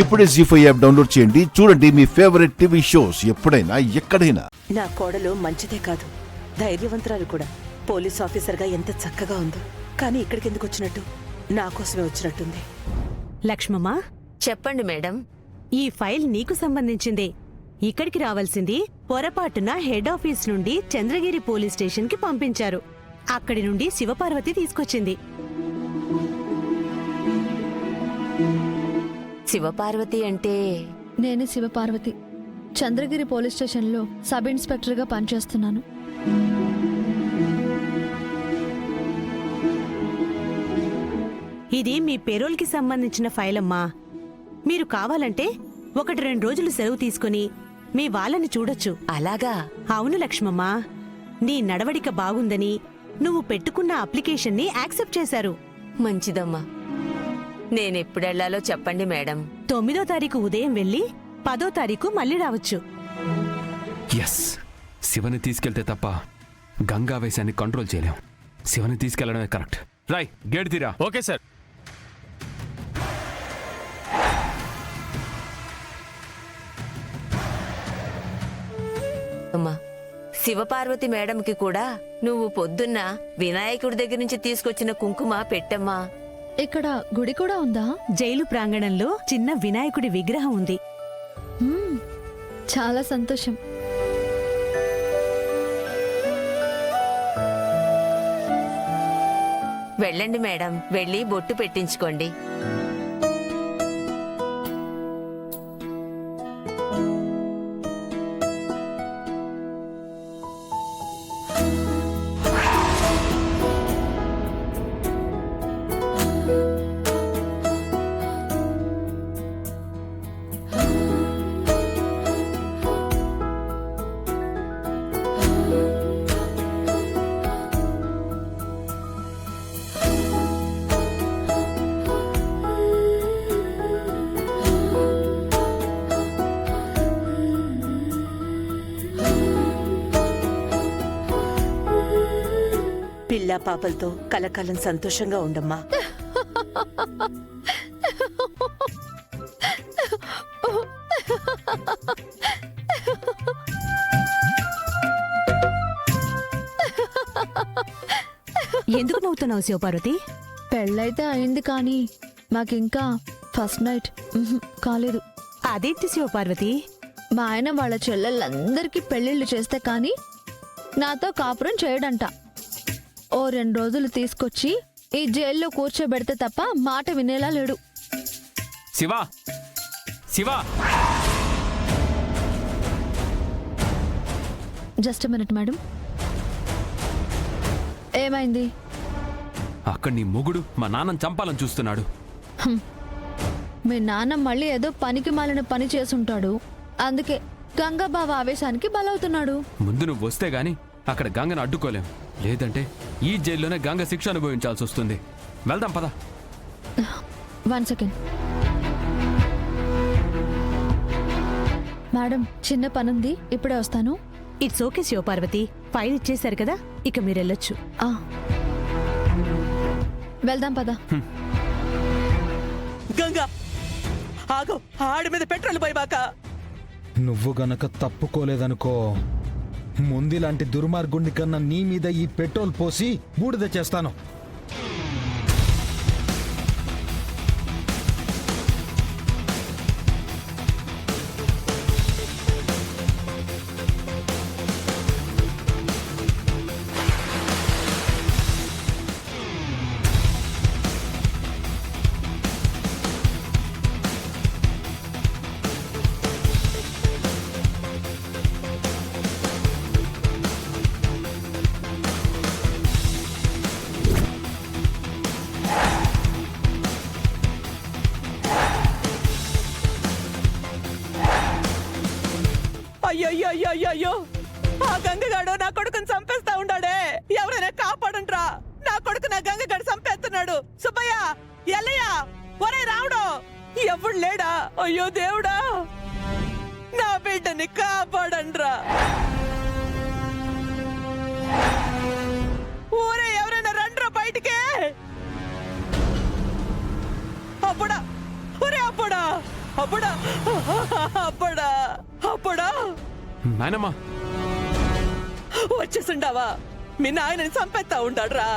ఇప్పుడే జీ5 app download చేయండి. చూడండి మీ ఫేవరెట్ టీవీ షోస్ ఎప్పుడైనా ఎక్కడైనా. నా కోడలు మంచిదే కాదు, ధైర్యవంతురాలు కూడా. పోలీస్ ఆఫీసర్గా ఎంత చక్కగా ఉందో. కానీ ఇక్కడికి ఎందుకు వచ్చినట్టు? నా కోసమే వచ్చినట్టుంది. లక్ష్మమ్మ, చెప్పండి మేడం. ఈ ఫైల్ నీకు సంబంధించిందే. ఇక్కడికి రావాల్సింది పొరపాటున హెడ్ ఆఫీస్ నుండి చంద్రగిరి పోలీస్ స్టేషన్ కి పంపించారు. అక్కడి నుండి శివపార్వతి తీసుకొచ్చింది. శివపార్వతి అంటే? నేను శివపార్వతి, చంద్రగిరి పోలీస్ స్టేషన్లో సబ్ ఇన్స్పెక్టర్గా పనిచేస్తున్నాను. ఇది మీ పెరోల్కి సంబంధించిన ఫైల్ అమ్మా. మీరు కావాలంటే 1-2 రోజులు సెలవు తీసుకుని మీ వాళ్ళని చూడొచ్చు. అలాగా? అవును లక్ష్మమ్మ, నీ నడవడిక బాగుందని నువ్వు పెట్టుకున్న అప్లికేషన్ని యాక్సెప్ట్ చేశారు. మంచిదమ్మా. నేనెప్పుడెళ్లాలో చెప్పండి మేడం. 9వ తారీఖు ఉదయం వెళ్ళి 10వ తారీఖు మళ్ళీ రావచ్చు. ఎస్, శివని తీసుకెళ్తే తప్ప గంగావేశాన్ని కంట్రోల్ చేయలేం. శివని తీసుకెళ్లడమే కరెక్ట్. రాయ్, గేట్ తీరా. Okay sir. అమ్మా, శివపార్వతి మేడంకి కూడా నువ్వు పొద్దున్న వినాయకుడి దగ్గర నుంచి తీసుకొచ్చిన కుంకుమ పెట్టమ్మా. ఇక్కడ గుడి కూడా ఉందా? జైలు ప్రాంగణంలో చిన్న వినాయకుడి విగ్రహం ఉంది. చాలా సంతోషం. వెళ్ళండి మేడం, వెళ్ళి బొట్టు పెట్టించుకోండి. పిల్లా పాపలతో కలకాలం సంతోషంగా ఉండమ్మా. ఎందుకు నవ్వుతున్నావు శివపార్వతి? పెళ్ళైతే అయింది కానీ మాకింకా ఫస్ట్ నైట్ కాలేదు. అదేంటి శివపార్వతి? మా ఆయన వాళ్ళ చెల్లెళ్ళందరికీ పెళ్లిళ్ళు చేస్తే కానీ నాతో కాపురం చేయడంట. ఓ 2 రోజులు తీసుకొచ్చి ఈ జైల్లో కూర్చోబెడితే తప్ప మాట వినేలా లేడు. Shiva, Shiva! Just minute madam. ఏమైంది? అక్కడ నీ మొగుడు మా నాన్నని చంపాలని చూస్తున్నాడు. మీ నాన్న మళ్ళీ ఏదో పనికి మాలిన పని చేసుంటాడు. అందుకే గంగాబావ ఆవేశానికి బలవుతున్నాడు. ముందు నువ్వు వస్తే గాని అక్కడ గంగను అడ్డుకోలేం. లేదంటే ఈ జైల్లోనే గంగ శిక్ష అనుభవించాల్సి వస్తుంది. వెళ్దాం పద. 1 సెకండ్ మేడం, చిన్న పనుంది, ఇప్పుడే వస్తాను. ఇట్స్ ఓకే శివపార్వతి, ఫైల్ ఇచ్చేశారు కదా, ఇక మీరెళ్ళొచ్చు. వెళ్దాం పద. గంగా ఆగో, ఆడి మీద పెట్రోల్ పోయిబాక. నువ్వు గనక తప్పుకోలేదనుకో, ముందిలాంటి దుర్మార్గుణ్ణి కన్నా నీ మీద ఈ పెట్రోల్ పోసి బూడిద చేస్తాను. అయ్యో, ఆ గంగగాడు నా కొడుకుని చంపేస్తా ఉండాడే. ఎవరైనా కాపాడంట్రా, నా కొడుకు నా గంగగాడు చంపేస్తున్నాడు. సుబ్బయ్య, ఎల్లయ్య, ఒరే రావుడు, ఎవడు లేడా? అయ్యో దేవుడా, నా బిడ్డని కాపాడండ్రా. ఊరే ఎవరైనా రండ్రా బయటికే. అప్పుడా, ఒరే అప్పుడా, అప్పుడా అప్పుడా అప్పుడా నాయనమ్మా వచ్చేసిండావా? మీ నాయనని చంపేస్తా ఉంటాడ్రా.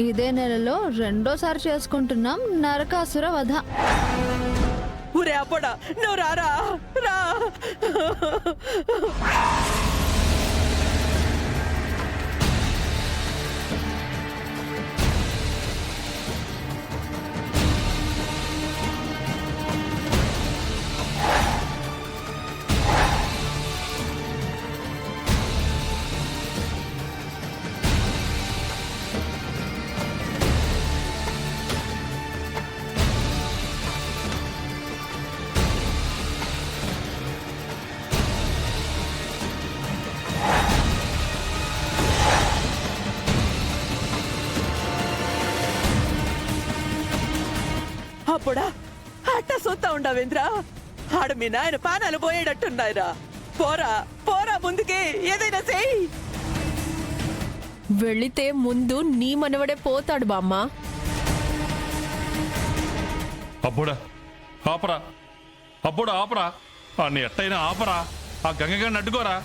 ఇదే నెలలో రెండోసారి చేసుకుంటున్నాం నరకాసుర వధ. ఊరే అప్పుడా, నువ్వు రారా రా. అప్పుడా అట్ట సొత్తా ఉండవేంద్రా? ఆడ మీ నాయన పానాలు పోయేటట్టున్నాయిరా. పోరా పోరా ముందుకి, ఏదైనా చెయ్యి. వెళితే ముందు నీ మనవడే పోతాడు బామ్మ. అప్పుడా ఆపరా, అప్పుడు ఆపరా, అన్ని ఎట్టయినా ఆపరా, ఆ గంగగాడిని అడ్డుకోరా.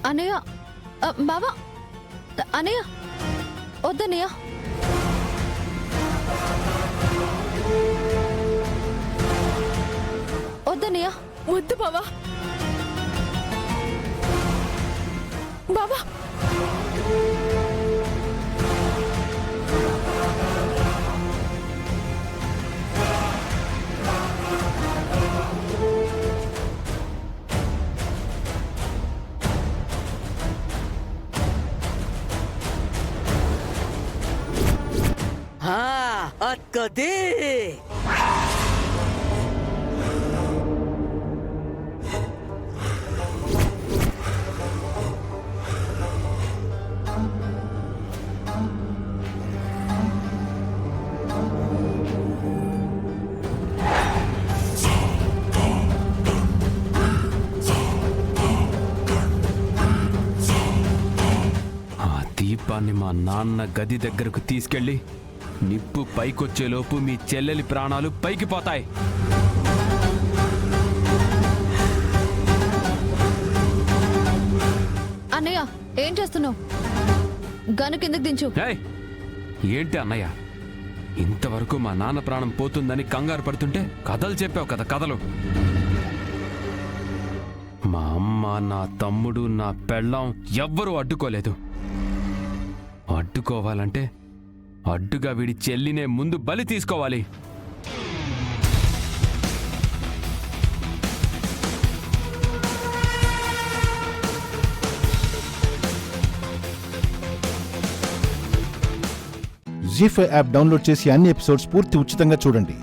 అనయ్య, బావా, అనయ్య, వద్దనయ్య. వద్దనయ్య. వద్దు బావా. బావా అక్కదే ఆ దీపాన్ని మా నాన్న గది దగ్గరకు తీసుకెళ్ళి నిప్పు పైకొచ్చేలోపు మీ చెల్లెలి ప్రాణాలు పైకి పోతాయి. అన్నయ్య, ఏం చేస్తున్నావు? గను కిందకి దించు. ఏయ్, ఏంటి అన్నయ్య, ఇంతవరకు మా నాన్న ప్రాణం పోతుందని కంగారు పడుతుంటే కథలు చెప్పావు కదా కథలు. మా అమ్మ, నా తమ్ముడు, నా పెళ్ళాం ఎవ్వరూ అడ్డుకోలేదు. అడ్డుకోవాలంటే అడ్డుగా వీడి చెల్లినే ముందు బలి తీసుకోవాలి. జీ5 యాప్ డౌన్లోడ్ చేసి అన్ని ఎపిసోడ్స్ పూర్తి ఉచితంగా చూడండి.